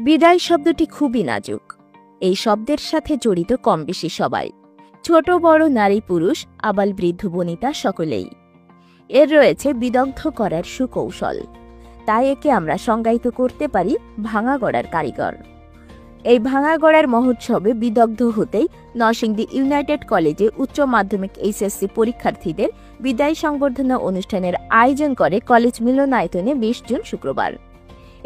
বিদায় শব্দটি খুবই নাজুক। এই শব্দের সাথে জড়িত কম বেশি সবাই, ছোট বড়, নারী পুরুষ, আবাল বৃদ্ধ বনিতা সকলেই। এর রয়েছে বিদগ্ধ করার সুকৌশল। তাই একে আমরা সংজ্ঞায়িত করতে পারি ভাঙা গড়ার কারিগর। এই ভাঙা গড়ার মহোৎসবে বিদগ্ধ হতেই নরসিংদী ইউনাইটেড কলেজে উচ্চ মাধ্যমিক এইচএসসি পরীক্ষার্থীদের বিদায় সংবর্ধনা অনুষ্ঠানের আয়োজন করে কলেজ মিলনায়তনে ২০ জুন শুক্রবার।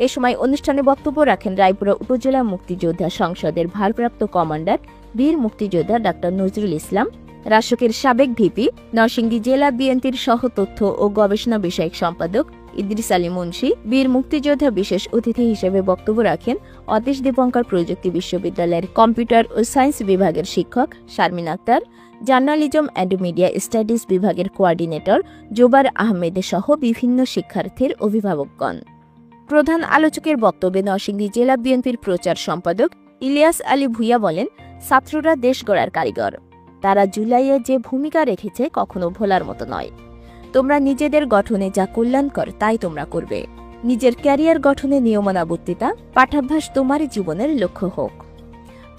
এ সময় অনুষ্ঠানে বক্তব্য রাখেন রায়পুরা উপজেলা মুক্তিযোদ্ধা সংসদের ভারপ্রাপ্ত কমান্ডার বীর মুক্তিযোদ্ধা ডাক্তার নজরুল ইসলাম, রাশকের সাবেক ভিপি, নরসিংদী জেলা বিএনপির সহ তথ্য ও গবেষণা বিষয়ক সম্পাদক ইদ্রিস আলী মুন্সি। বীর মুক্তিযোদ্ধা বিশেষ অতিথি হিসেবে বক্তব্য রাখেন অতীশ দীপঙ্কর প্রযুক্তি বিশ্ববিদ্যালয়ের কম্পিউটার ও সায়েন্স বিভাগের শিক্ষক Sharmin Akter, journalism and media studies বিভাগের কোঅর্ডিনেটর জোবার আহমেদ সহ বিভিন্ন শিক্ষার্থীর অভিভাবকগণ। প্রধান আলোচকের বক্তব্যে নরসিংদী জেলা বিএনপির প্রচার সম্পাদক ইলিয়াস আলী ভূঁইয়া বলেন, ছাত্ররা দেশ গড়ার কারিগর। তারা জুলাইয়ে যে ভূমিকা রেখেছে কখনো ভোলার মতো নয়। তোমরা নিজেদের গঠনে যা কল্যাণকর তাই তোমরা করবে। নিজের ক্যারিয়ার গঠনে নিয়মানুবর্তিতা, পাঠাভ্যাস তোমারই জীবনের লক্ষ্য হোক।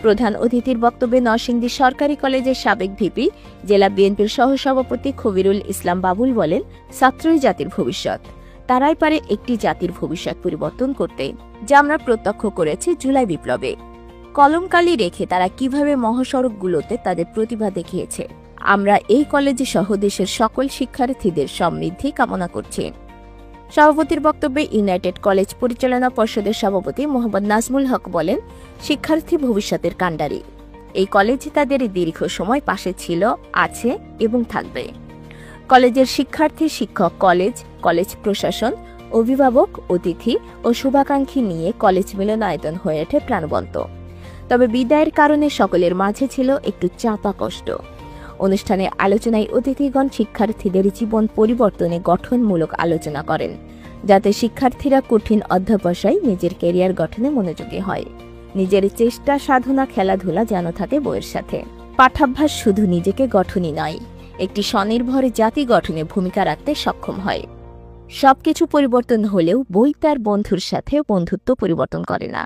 প্রধান অতিথির বক্তব্যে নরসিংদী সরকারি কলেজের সাবেক ভিপি, জেলা বিএনপির সহসভাপতি খবিরুল ইসলাম বাবুল বলেন, ছাত্রই জাতির ভবিষ্যৎ। তারাই পারে একটি জাতির ভবিষ্যৎ পরিবর্তন করতে, যা আমরা প্রত্যক্ষ করেছি জুলাই বিপ্লবে। কলমকালি রেখে তারা কিভাবে মহাসড়কগুলোতে তাদের প্রতিভা দেখিয়েছে। আমরা এই কলেজে সহ দেশের সকল শিক্ষার্থীদের সমৃদ্ধি কামনা করছি। সভাপতির বক্তব্যে ইউনাইটেড কলেজ পরিচালনা পর্ষদের সভাপতি মোহাম্মদ নাজমুল হক বলেন, শিক্ষার্থী ভবিষ্যতের কাণ্ডারি। এই কলেজ তাদের দীর্ঘ সময় পাশে ছিল, আছে এবং থাকবে। কলেজের শিক্ষার্থী, শিক্ষক, কলেজ প্রশাসন, অভিভাবক, অতিথি ও শুভাকাঙ্ক্ষী নিয়ে কলেজ মিলনায়তন হয়ে ওঠে প্রাণবন্ত। তবে বিদায়ের কারণে সকলের মাঝে ছিল একটু চাপা কষ্ট। অনুষ্ঠানে আলোচনায় অতিথিগণ শিক্ষার্থীদের জীবন পরিবর্তনে গঠনমূলক আলোচনা করেন, যাতে শিক্ষার্থীরা কঠিন অধ্যবসায় নিজের ক্যারিয়ার গঠনে মনোযোগী হয়। নিজের চেষ্টা, সাধনা, খেলাধুলা যেন থাকে বইয়ের সাথে। পাঠাভ্যাস শুধু নিজেকে গঠনই নয়, একটি স্বনির্ভর জাতি গঠনে ভূমিকা রাখতে সক্ষম হয়। সবকিছু পরিবর্তন হলেও বই তার বন্ধুর সাথে বন্ধুত্ব পরিবর্তন করে না।